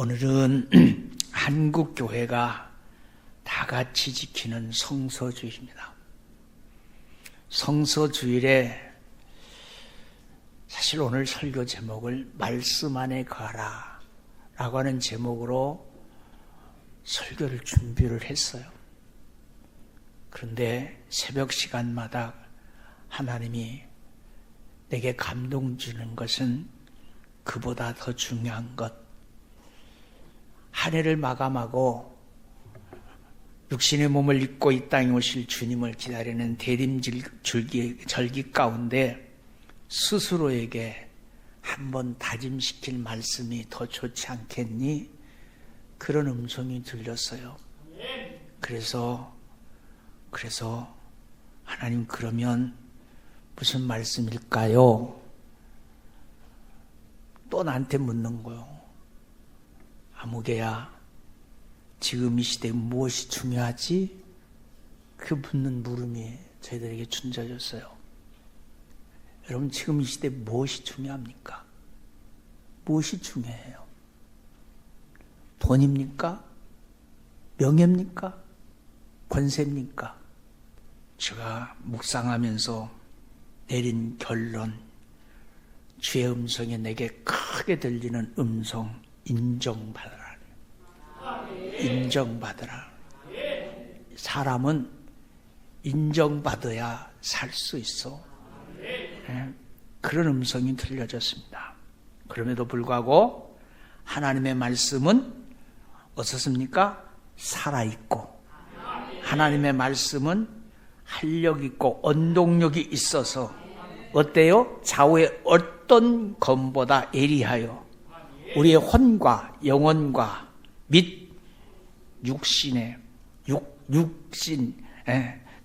오늘은 한국 교회가 다 같이 지키는 성서주일입니다. 성서주일에 사실 오늘 설교 제목을 말씀 안에 거하라 라고 하는 제목으로 설교를 준비를 했어요. 그런데 새벽 시간마다 하나님이 내게 감동 주는 것은 그보다 더 중요한 것, 한 해를 마감하고 육신의 몸을 입고 이 땅에 오실 주님을 기다리는 대림절기 가운데 스스로에게 한번 다짐시킬 말씀이 더 좋지 않겠니? 그런 음성이 들렸어요. 그래서 하나님, 그러면 무슨 말씀일까요? 또 나한테 묻는 거요. 아무개야, 지금 이 시대에 무엇이 중요하지? 그 묻는 물음이 저희들에게 준저졌어요. 여러분, 지금 이 시대에 무엇이 중요합니까? 무엇이 중요해요? 돈입니까? 명예입니까? 권세입니까? 제가 묵상하면서 내린 결론, 주의 음성에 내게 크게 들리는 음성, 인정받으라. 인정받으라. 사람은 인정받아야 살 수 있어. 그런 음성이 들려졌습니다. 그럼에도 불구하고 하나님의 말씀은 어떻습니까? 살아있고, 하나님의 말씀은 활력 있고 언동력이 있어서 어때요? 좌우의 어떤 검보다 예리하여 우리의 혼과 영혼과 및 육신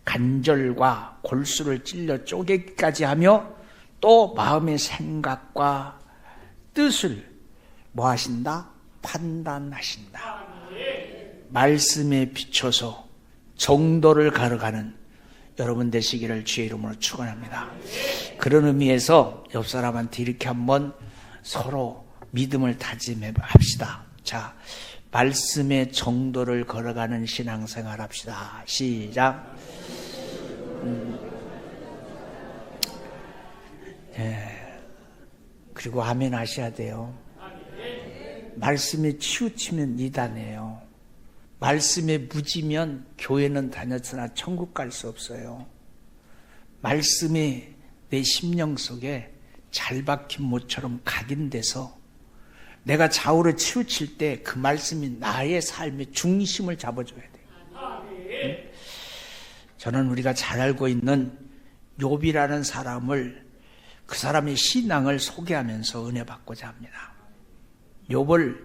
간절과 골수를 찔러 쪼개기까지 하며 또 마음의 생각과 뜻을 뭐 하신다? 판단하신다. 말씀에 비춰서 정도를 가려가는 여러분 되시기를 주의 이름으로 축원합니다. 그런 의미에서 옆 사람한테 이렇게 한번 서로 믿음을 다짐해 합시다. 자, 말씀의 정도를 걸어가는 신앙생활 합시다. 시작. 그리고 아멘 하셔야 돼요. 말씀에 치우치면 이단이에요. 말씀에 무지면 교회는 다녔으나 천국 갈 수 없어요. 말씀이 내 심령 속에 잘 박힌 못처럼 각인돼서 내가 좌우로 치우칠 때 그 말씀이 나의 삶의 중심을 잡아줘야 돼요. 저는 우리가 잘 알고 있는 욥이라는 사람을, 그 사람의 신앙을 소개하면서 은혜 받고자 합니다. 욥을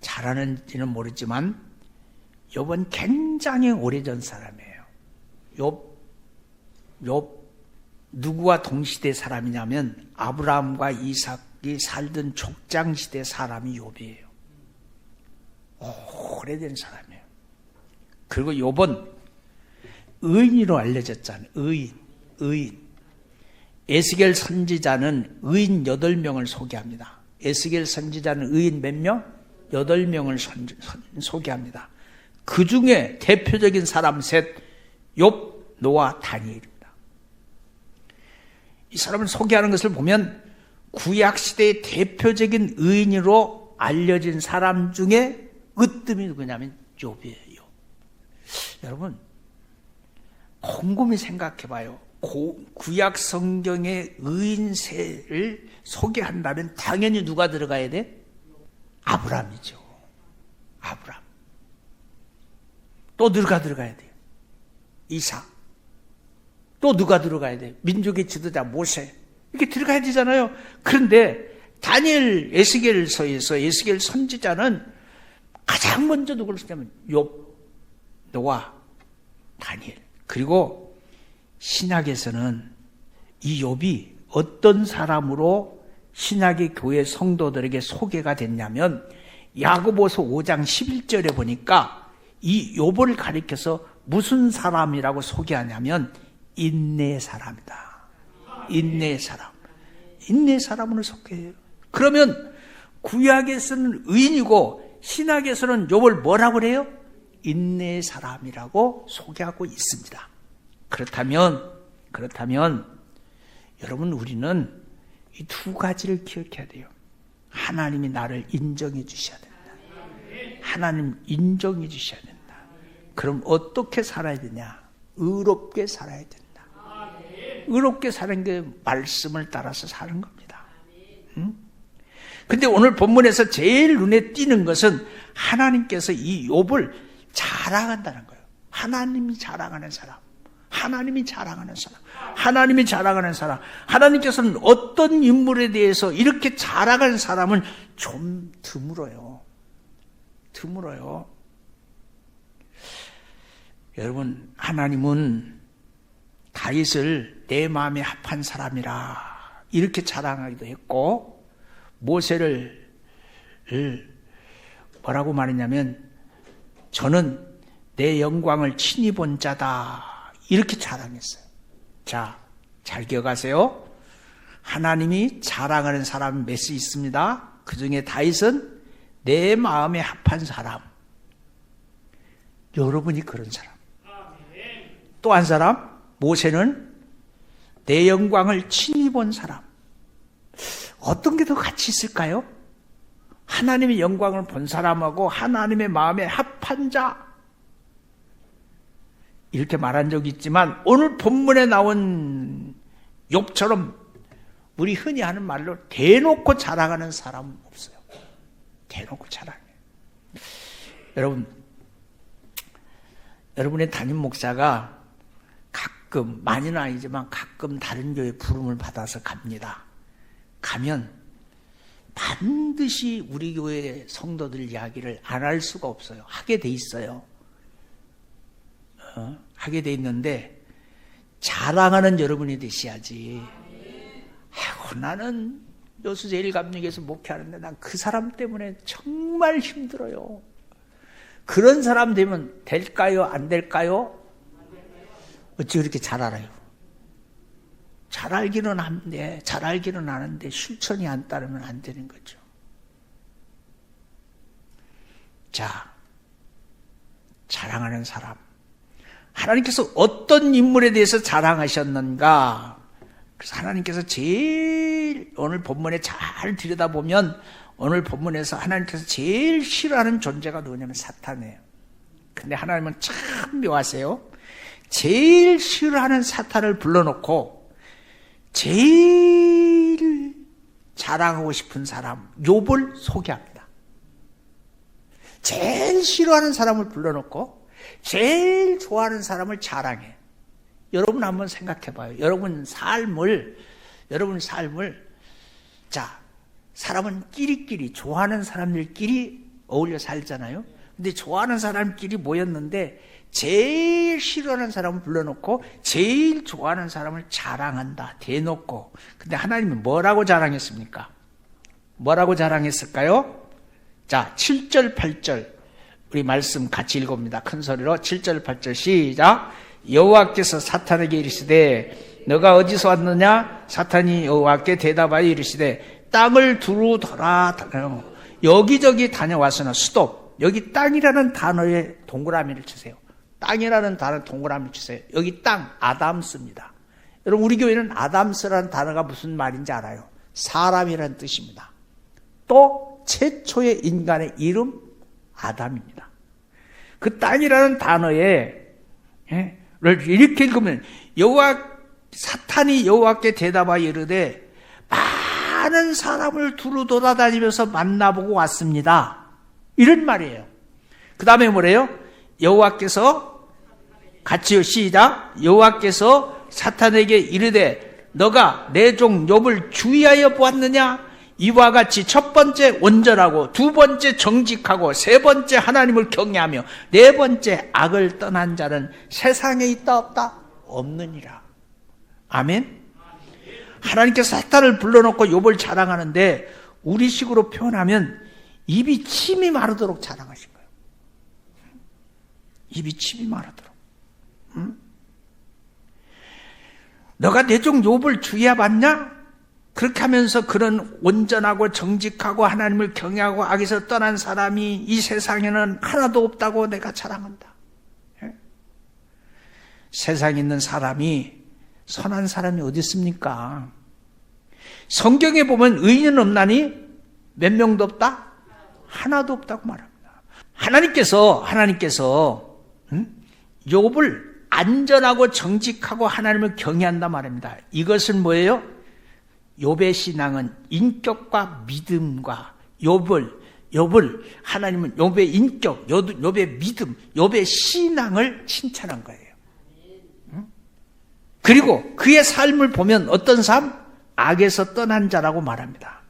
잘 아는지는 모르지만 욥은 굉장히 오래전 사람이에요. 욥 누구와 동시대 사람이냐면 아브라함과 이삭이 살던 족장시대 사람이 욥이에요. 오래된 사람이에요. 그리고 욥은 의인으로 알려졌잖아요. 의인. 에스겔 선지자는 의인 8명을 소개합니다. 에스겔 선지자는 의인 몇 명? 8명을 소개합니다. 그 중에 대표적인 사람 셋, 욥, 노아, 다니엘입니다. 이 사람을 소개하는 것을 보면 구약시대의 대표적인 의인으로 알려진 사람 중에 으뜸이 누구냐면 욥이에요. 여러분, 곰곰이 생각해봐요. 구약 성경의 의인세를 소개한다면 당연히 누가 들어가야 돼? 아브라함이죠. 아브라함. 또 누가 들어가야 돼요? 이삭. 또 누가 들어가야 돼요? 민족의 지도자 모세. 이렇게 들어가야 되잖아요. 그런데 다니엘 에스겔서에서 에스겔 선지자는 가장 먼저 누구를 쓰냐면 욥, 노아, 다니엘. 그리고 신약에서는 이 욥이 어떤 사람으로 신약의 교회 성도들에게 소개가 됐냐면 야고보서 5장 11절에 보니까 이 욥을 가리켜서 무슨 사람이라고 소개하냐면 인내의 사람이다. 인내의 사람. 인내의 사람으로 소개해요. 그러면 구약에서는 의인이고 신약에서는 욥을 뭐라고 그래요? 인내의 사람이라고 소개하고 있습니다. 그렇다면 여러분, 우리는 이 두 가지를 기억해야 돼요. 하나님이 나를 인정해 주셔야 된다. 하나님 인정해 주셔야 된다. 그럼 어떻게 살아야 되냐? 의롭게 살아야 된다. 의롭게 사는 게 말씀을 따라서 사는 겁니다. 근데 오늘 본문에서 제일 눈에 띄는 것은 하나님께서 이 욥을 자랑한다는 거예요. 하나님이 자랑하는 사람. 하나님이 자랑하는 사람. 하나님이 자랑하는 사람. 하나님께서는 어떤 인물에 대해서 이렇게 자랑하는 사람은 좀 드물어요. 여러분, 하나님은 다윗을 내 마음에 합한 사람이라 이렇게 자랑하기도 했고, 모세를 뭐라고 말했냐면 저는 내 영광을 친히 본 자다 이렇게 자랑했어요. 자, 잘 기억하세요. 하나님이 자랑하는 사람이 몇이 있습니다. 그 중에 다윗은 내 마음에 합한 사람. 여러분이 그런 사람. 또 한 사람, 모세는 내 영광을 친히 본 사람. 어떤 게 더 같이 있을까요? 하나님의 영광을 본 사람하고 하나님의 마음에 합한 자. 이렇게 말한 적이 있지만 오늘 본문에 나온 욥처럼 우리 흔히 하는 말로 대놓고 자랑하는 사람은 없어요. 대놓고 자랑해요. 여러분, 여러분의 담임 목사가 가끔, 많이는 아니지만 가끔 다른 교회 부름을 받아서 갑니다. 가면 반드시 우리 교회 성도들 이야기를 안 할 수가 없어요. 하게 돼 있어요. 하게 돼 있는데 자랑하는 여러분이 되셔야지. 아이고, 나는 여수제일감리교에서 목회하는데 난 그 사람 때문에 정말 힘들어요. 그런 사람 되면 될까요? 안 될까요? 어찌 그렇게 잘 알아요? 잘 알기는 아는데 실천이 안 따르면 안 되는 거죠. 자, 자랑하는 사람. 하나님께서 어떤 인물에 대해서 자랑하셨는가? 그래서 하나님께서 제일 오늘 본문에 잘 들여다보면 오늘 본문에서 하나님께서 제일 싫어하는 존재가 누구냐면 사탄이에요. 근데 하나님은 참 묘하세요. 제일 싫어하는 사탄을 불러놓고 제일 자랑하고 싶은 사람 욥을 소개합니다. 제일 싫어하는 사람을 불러놓고 제일 좋아하는 사람을 자랑해. 여러분 한번 생각해 봐요. 여러분 삶을 자, 사람은 끼리끼리 좋아하는 사람들끼리 어울려 살잖아요. 근데 좋아하는 사람끼리 모였는데 제일 싫어하는 사람을 불러놓고 제일 좋아하는 사람을 자랑한다. 대놓고. 근데 하나님은 뭐라고 자랑했습니까? 뭐라고 자랑했을까요? 자, 7절 8절 우리 말씀 같이 읽어봅니다. 큰 소리로 7절 8절 시작. 여호와께서 사탄에게 이르시되 너가 어디서 왔느냐? 사탄이 여호와께 대답하여 이르시되 땅을 두루 돌아 여기저기 다녀왔으나 스톱. 여기 땅이라는 단어에 동그라미를 치세요. 땅이라는 단어 동그라미 치세요. 여기 땅, 아담스입니다. 여러분, 우리 교회는 아담스라는 단어가 무슨 말인지 알아요? 사람이라는 뜻입니다. 또 최초의 인간의 이름 아담입니다. 그 땅이라는 단어에 이렇게 읽으면 사탄이 여호와께 대답하여 이르되 많은 사람을 두루 돌아다니면서 만나보고 왔습니다. 이런 말이에요. 그 다음에 뭐래요? 여호와께서 같이요 시작. 여호와께서 사탄에게 이르되 너가 내 종 욥을 주의하여 보았느냐? 이와 같이 첫 번째 온전하고 두 번째 정직하고 세 번째 하나님을 경외하며 네 번째 악을 떠난 자는 세상에 있다 없다? 없느니라. 아멘. 하나님께서 사탄을 불러놓고 욥을 자랑하는데 우리식으로 표현하면 입이 침이 마르도록 자랑하신 거예요. 입이 침이 마르도록. 너가 내 종 욥을 주의해봤냐? 그렇게 하면서 그런 온전하고 정직하고 하나님을 경외하고 악에서 떠난 사람이 이 세상에는 하나도 없다고 내가 자랑한다. 세상에 있는 사람이 선한 사람이 어디 있습니까? 성경에 보면 의인은 없나니 몇 명도 없다? 하나도 없다고 말합니다. 하나님께서 욥을 안전하고 정직하고 하나님을 경외한다 말합니다. 이것은 뭐예요? 욥의 신앙은 인격과 믿음과 욥을 하나님은 욥의 인격, 욥의 믿음, 욥의 신앙을 칭찬한 거예요. 그리고 그의 삶을 보면 어떤 삶? 악에서 떠난 자라고 말합니다.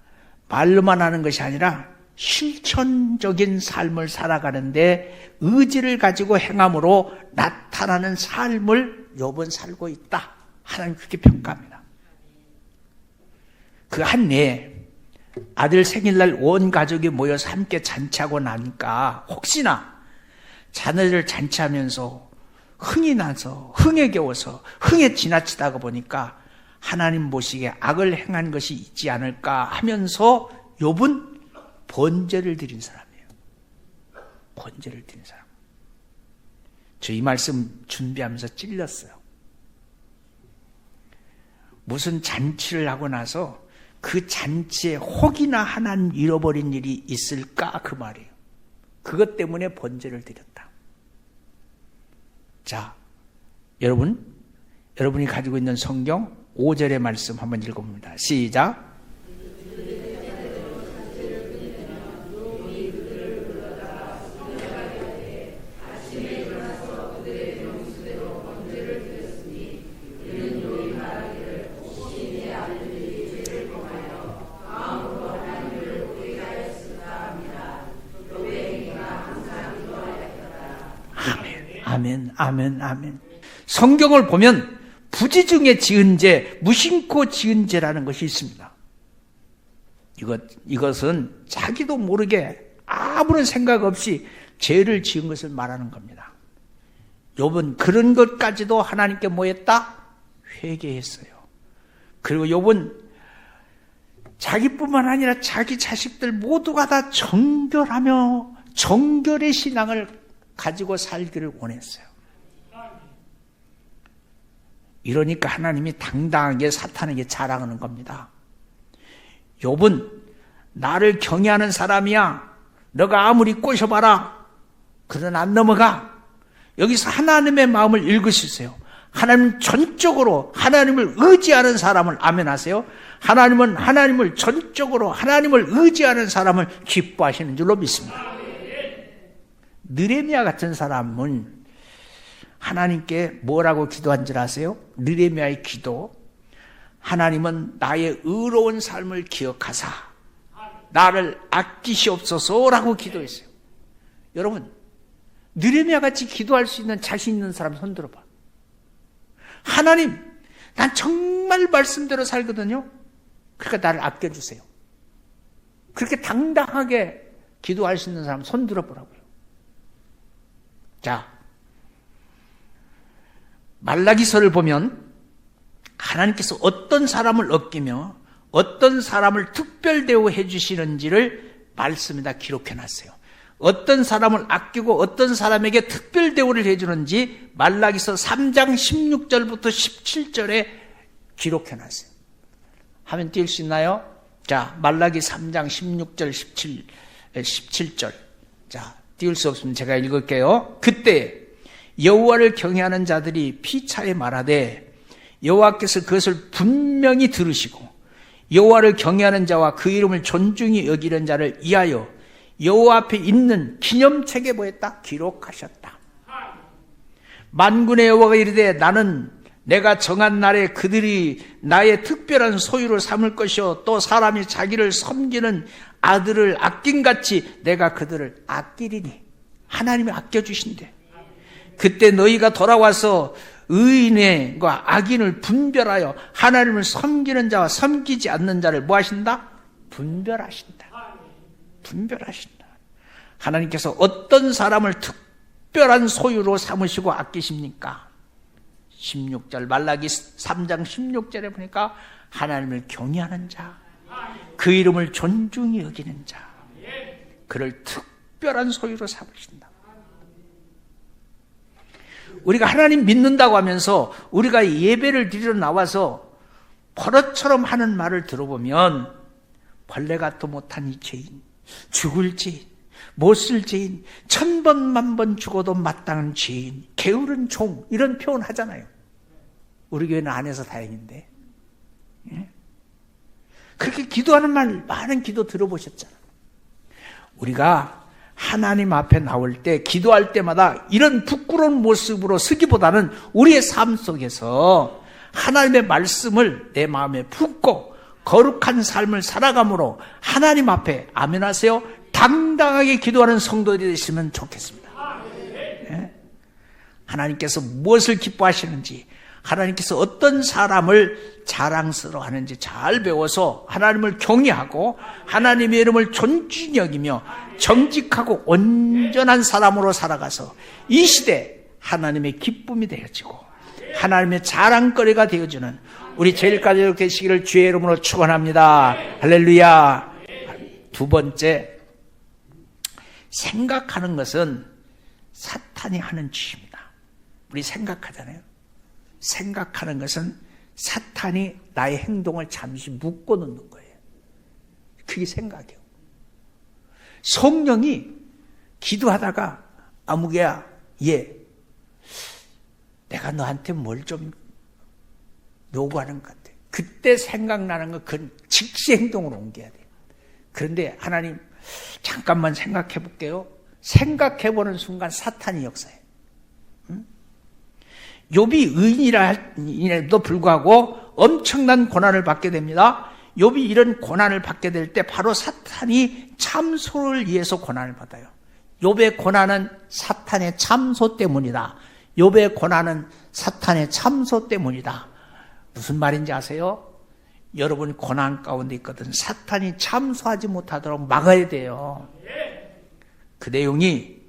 말로만 하는 것이 아니라 실천적인 삶을 살아가는데 의지를 가지고 행함으로 나타나는 삶을 욥은 살고 있다. 하나님 그렇게 평가합니다. 그 한 해에 아들 생일날 온 가족이 모여서 함께 잔치하고 나니까 혹시나 자녀들 잔치하면서 흥이 나서 흥에 겨워서 흥에 지나치다가 보니까 하나님 보시기에 악을 행한 것이 있지 않을까 하면서 욥은 번제를 드린 사람이에요. 번제를 드린 사람. 저 이 말씀 준비하면서 찔렸어요. 무슨 잔치를 하고 나서 그 잔치에 혹이나 하나님 잃어버린 일이 있을까 그 말이에요. 그것 때문에 번제를 드렸다. 자, 여러분이 가지고 있는 성경 5절의 말씀 한번 읽어봅니다. 시작. 아멘. 성경을 보면 부지중에 지은 죄, 무심코 지은 죄라는 것이 있습니다. 이것은 자기도 모르게 아무런 생각 없이 죄를 지은 것을 말하는 겁니다. 욥은 그런 것까지도 하나님께 뭐 했다? 회개했어요. 그리고 욥은 자기뿐만 아니라 자기 자식들 모두가 다 정결하며 정결의 신앙을 가지고 살기를 원했어요. 이러니까 하나님이 당당하게 사탄에게 자랑하는 겁니다. 욥은 나를 경외하는 사람이야. 너가 아무리 꼬셔봐라. 그러나 안 넘어가. 여기서 하나님의 마음을 읽으시세요. 하나님 전적으로 하나님을 의지하는 사람을 아멘하세요. 하나님은 하나님을 전적으로 하나님을 의지하는 사람을 기뻐하시는 줄로 믿습니다. 느헤미야 같은 사람은 하나님께 뭐라고 기도한 줄 아세요? 느헤미야의 기도. 하나님은 나의 의로운 삶을 기억하사 나를 아끼시옵소서라고 기도했어요. 여러분, 느헤미야 같이 기도할 수 있는 자신 있는 사람 손 들어봐. 하나님, 난 정말 말씀대로 살거든요. 그러니까 나를 아껴주세요. 그렇게 당당하게 기도할 수 있는 사람 손 들어보라고요. 자, 말라기서를 보면 하나님께서 어떤 사람을 아끼며 어떤 사람을 특별 대우해 주시는지를 말씀에다 기록해 놨어요. 어떤 사람을 아끼고 어떤 사람에게 특별 대우를 해 주는지 말라기서 3장 16절부터 17절에 기록해 놨어요. 하면 띄울 수 있나요? 자, 말라기 3장 16절 17절. 자, 띄울 수 없으면 제가 읽을게요. 그때 여호와를 경외하는 자들이 피차에 말하되 여호와께서 그것을 분명히 들으시고 여호와를 경외하는 자와 그 이름을 존중히 여기는 자를 위하여 여호와 앞에 있는 기념책에 뭐했다? 기록하셨다. 만군의 여호와가 이르되 나는 내가 정한 날에 그들이 나의 특별한 소유를 삼을 것이요 또 사람이 자기를 섬기는 아들을 아낀같이 내가 그들을 아끼리니. 하나님이 아껴주신대. 그때 너희가 돌아와서 의인과 악인을 분별하여 하나님을 섬기는 자와 섬기지 않는 자를 뭐 하신다? 분별하신다. 하나님께서 어떤 사람을 특별한 소유로 삼으시고 아끼십니까? 16절 말라기 3장 16절에 보니까 하나님을 경외하는 자, 그 이름을 존중히 여기는 자, 그를 특별한 소유로 삼으신다. 우리가 하나님 믿는다고 하면서 우리가 예배를 드리러 나와서 버릇처럼 하는 말을 들어보면 벌레가 또 못한 이 죄인, 죽을 죄인, 못쓸 죄인, 1000번 만번 죽어도 마땅한 죄인, 게으른 종, 이런 표현 하잖아요. 우리 교회는 안 해서 다행인데. 예? 그렇게 기도하는 말, 많은 기도 들어보셨잖아요. 우리가 하나님 앞에 나올 때, 기도할 때마다 이런 부끄러운 모습으로 서기보다는 우리의 삶 속에서 하나님의 말씀을 내 마음에 품고 거룩한 삶을 살아감으로 하나님 앞에 아멘하세요, 당당하게 기도하는 성도들이 되시면 좋겠습니다. 예? 하나님께서 무엇을 기뻐하시는지, 하나님께서 어떤 사람을 자랑스러워하는지 잘 배워서 하나님을 경외하고 하나님의 이름을 존중히 여기며 정직하고 온전한 사람으로 살아가서 이 시대 하나님의 기쁨이 되어지고 하나님의 자랑거리가 되어주는 우리 제일가족 되시기를 주의 이름으로 축원합니다. 할렐루야. 두 번째, 생각하는 것은 사탄이 하는 짓입니다. 우리 생각하잖아요. 생각하는 것은 사탄이 나의 행동을 잠시 묶어놓는 거예요. 그게 생각이에요. 성령이 기도하다가 아무개야, 내가 너한테 뭘 좀 요구하는 것 같아. 그때 생각나는 건 그건 즉시 행동으로 옮겨야 돼요. 그런데 하나님, 잠깐만 생각해 볼게요. 생각해 보는 순간 사탄이 역사해요. 욥이 의인이라도 불구하고 엄청난 고난을 받게 됩니다. 욥이 이런 고난을 받게 될 때 바로 사탄이 참소를 위해서 고난을 받아요. 욥의 고난은 사탄의 참소 때문이다. 욥의 고난은 사탄의 참소 때문이다. 무슨 말인지 아세요? 여러분 고난 가운데 있거든. 사탄이 참소하지 못하도록 막아야 돼요. 그 내용이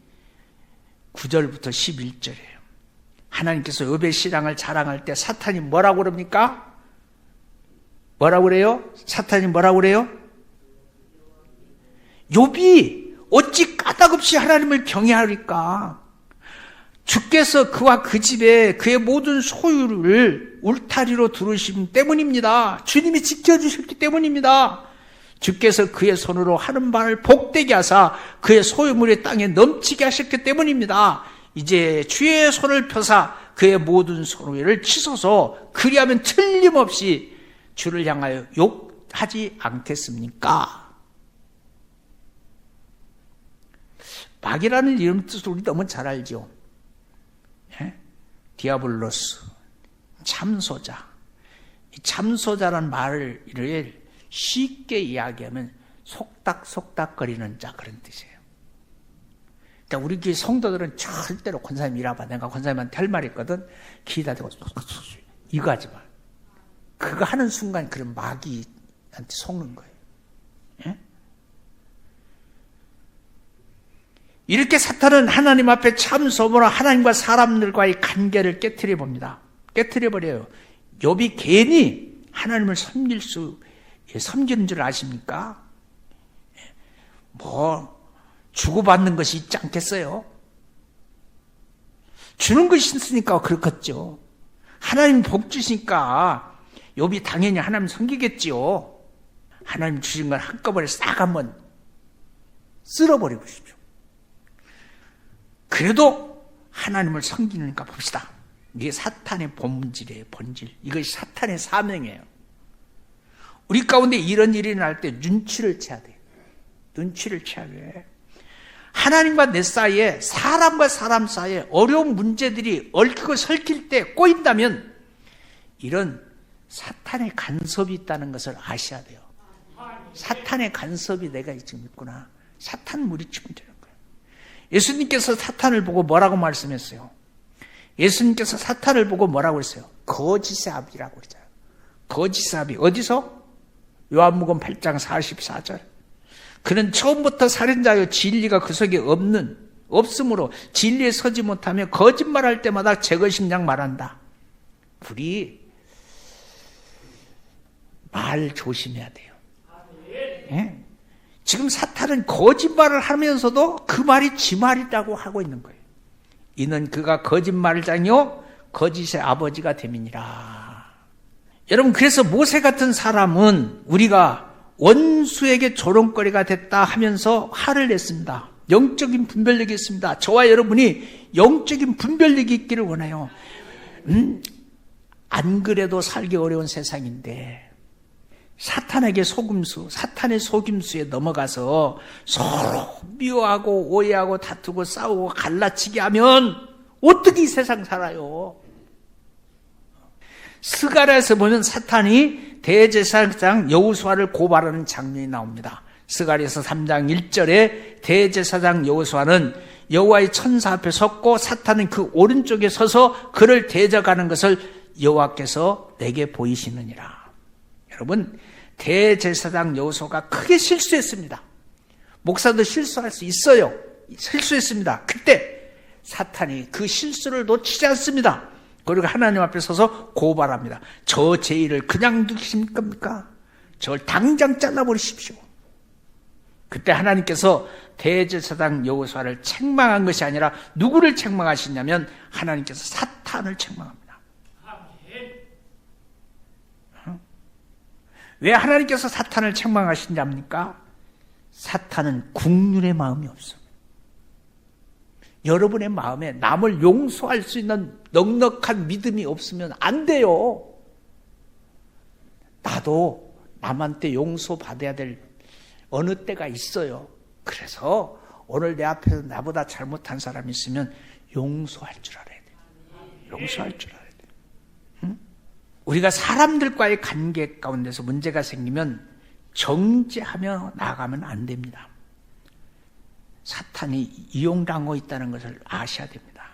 9절부터 11절이에요. 하나님께서 욥의 신앙을 자랑할 때 사탄이 뭐라고 그럽니까? 뭐라고 그래요? 사탄이 뭐라고 그래요? 욥이 어찌 까닭없이 하나님을 경외하리까? 주께서 그와 그 집에 그의 모든 소유를 울타리로 두르심 때문입니다. 주님이 지켜주셨기 때문입니다. 주께서 그의 손으로 하는 바를 복되게 하사 그의 소유물이 땅에 넘치게 하셨기 때문입니다. 이제 주의 손을 펴사 그의 모든 소유를 치소서. 그리하면 틀림없이 주를 향하여 욕하지 않겠습니까? 마귀라는 이름 뜻을 우리 너무 잘 알죠. 예? 디아블로스, 참소자. 참소자라는 말을 쉽게 이야기하면 속닥속닥거리는 자, 그런 뜻이에요. 그러니까 우리 교회 성도들은 절대로 권사님 이라봐. 내가 권사님한테 할 말이 있거든. 기다 대고 이거 하지 마. 그거 하는 순간 그런 마귀한테 속는 거예요. 예? 이렇게 사탄은 하나님 앞에 참소문으로 하나님과 사람들과의 관계를 깨트려 봅니다. 깨트려 버려요. 욥이 괜히 하나님을 섬기는 줄 아십니까? 주고받는 것이 있지 않겠어요? 주는 것이 있으니까 그렇겠죠. 하나님 복 주시니까 욥이 당연히 하나님 섬기겠지요. 하나님 주신 걸 한꺼번에 싹 한번 쓸어버리고 싶죠. 그래도 하나님을 섬기니까 봅시다. 이게 사탄의 본질이에요. 본질. 이것이 사탄의 사명이에요. 우리 가운데 이런 일이 날 때 눈치를 채야 돼요. 눈치를 채야 돼. 하나님과 내 사이에, 사람과 사람 사이에 어려운 문제들이 얽히고 설킬 때 꼬인다면 이런 사탄의 간섭이 있다는 것을 아셔야 돼요. 사탄의 간섭이 내가 지금 있구나. 사탄 무리치면 되는 거예요. 예수님께서 사탄을 보고 뭐라고 말씀했어요? 예수님께서 사탄을 보고 뭐라고 했어요? 거짓의 아비라고 그러잖아요. 거짓의 아비. 어디서? 요한복음 8장 44절. 그는 처음부터 살인자여 진리가 그 속에 없으므로 진리에 서지 못하며 거짓말할 때마다 제 것인 양 말한다. 우리 말 조심해야 돼요. 예? 지금 사탄은 거짓말을 하면서도 그 말이 지 말이라고 하고 있는 거예요. 이는 그가 거짓말장이요 거짓의 아버지가 됨이니라. 여러분, 그래서 모세 같은 사람은 우리가 원수에게 조롱거리가 됐다 하면서 화를 냈습니다. 영적인 분별력이 있습니다. 저와 여러분이 영적인 분별력이 있기를 원해요. 안 그래도 살기 어려운 세상인데 사탄에게 사탄의 속임수에 넘어가서 서로 미워하고 오해하고 다투고 싸우고 갈라치게 하면 어떻게 이 세상 살아요? 스가랴에서 보면 사탄이 대제사장 여호수아를 고발하는 장면이 나옵니다. 스가랴에서 3장 1절에 대제사장 여호수아는 여호와의 천사 앞에 섰고 사탄은 그 오른쪽에 서서 그를 대적하는 것을 여호와께서 내게 보이시느니라. 여러분, 대제사장 여호수아가 크게 실수했습니다. 목사도 실수할 수 있어요. 실수했습니다. 그때 사탄이 그 실수를 놓치지 않습니다. 그리고 하나님 앞에 서서 고발합니다. 저 죄인을 그냥 두실 겁니까? 저를 당장 잘라버리십시오. 그때 하나님께서 대제사장 여호수아를 책망한 것이 아니라 누구를 책망하시냐면 하나님께서 사탄을 책망합니다. 왜 하나님께서 사탄을 책망하시냐입니까? 사탄은 국률의 마음이 없어. 여러분의 마음에 남을 용서할 수 있는 넉넉한 믿음이 없으면 안 돼요. 나도 남한테 용서받아야 될 어느 때가 있어요. 그래서 오늘 내 앞에서 나보다 잘못한 사람이 있으면 용서할 줄 알아야 돼요. 용서할 줄 알아야 돼요. 응? 우리가 사람들과의 관계 가운데서 문제가 생기면 정죄하며 나가면 안 됩니다. 사탄이 이용당하고 있다는 것을 아셔야 됩니다.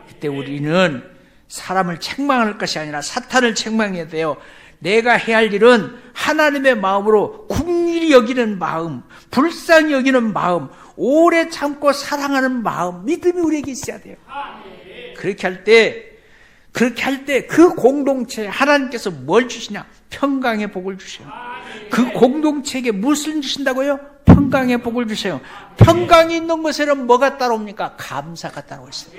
그때 우리는 사람을 책망할 것이 아니라 사탄을 책망해야 돼요. 내가 해야 할 일은 하나님의 마음으로 긍휼히 여기는 마음, 불쌍히 여기는 마음, 오래 참고 사랑하는 마음, 믿음이 우리에게 있어야 돼요. 그렇게 할 때 그 공동체에 하나님께서 뭘 주시냐? 평강의 복을 주셔요. 그 공동체에게 무엇을 주신다고요? 평강의 복을 주세요. 평강이 있는 것에는 뭐가 따라옵니까? 감사가 따라오고 있어요.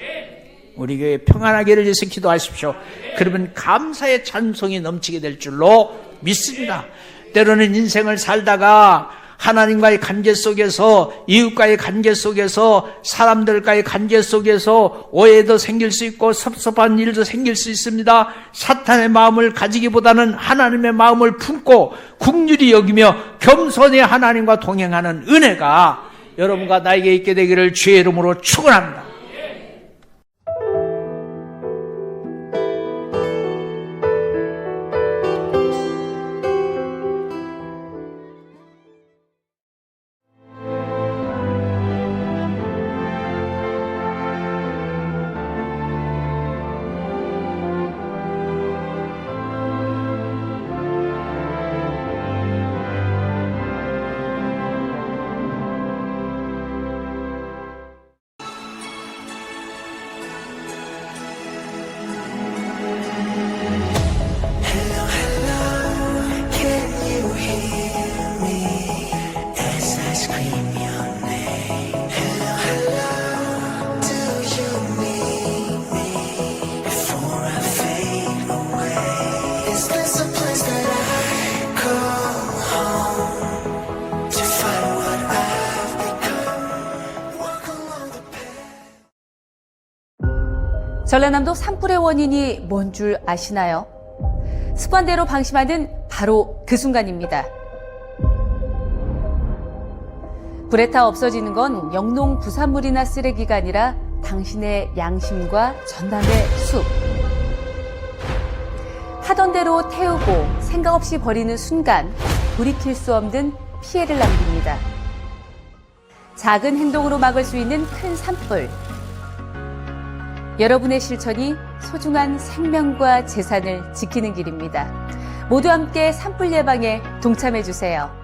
우리 교회 평안하기를 위해서 기도하십시오. 그러면 감사의 찬송이 넘치게 될 줄로 믿습니다. 때로는 인생을 살다가 하나님과의 관계 속에서, 이웃과의 관계 속에서, 사람들과의 관계 속에서 오해도 생길 수 있고 섭섭한 일도 생길 수 있습니다. 사탄의 마음을 가지기보다는 하나님의 마음을 품고 긍휼히 여기며 겸손히 하나님과 동행하는 은혜가 여러분과 나에게 있게 되기를 주의 이름으로 축원합니다. 전라남도 산불의 원인이 뭔 줄 아시나요? 습관대로 방심하는 바로 그 순간입니다. 불에 타 없어지는 건 영농 부산물이나 쓰레기가 아니라 당신의 양심과 전남의 숲. 하던 대로 태우고 생각 없이 버리는 순간 돌이킬 수 없는 피해를 남깁니다. 작은 행동으로 막을 수 있는 큰 산불. 여러분의 실천이 소중한 생명과 재산을 지키는 길입니다. 모두 함께 산불 예방에 동참해 주세요.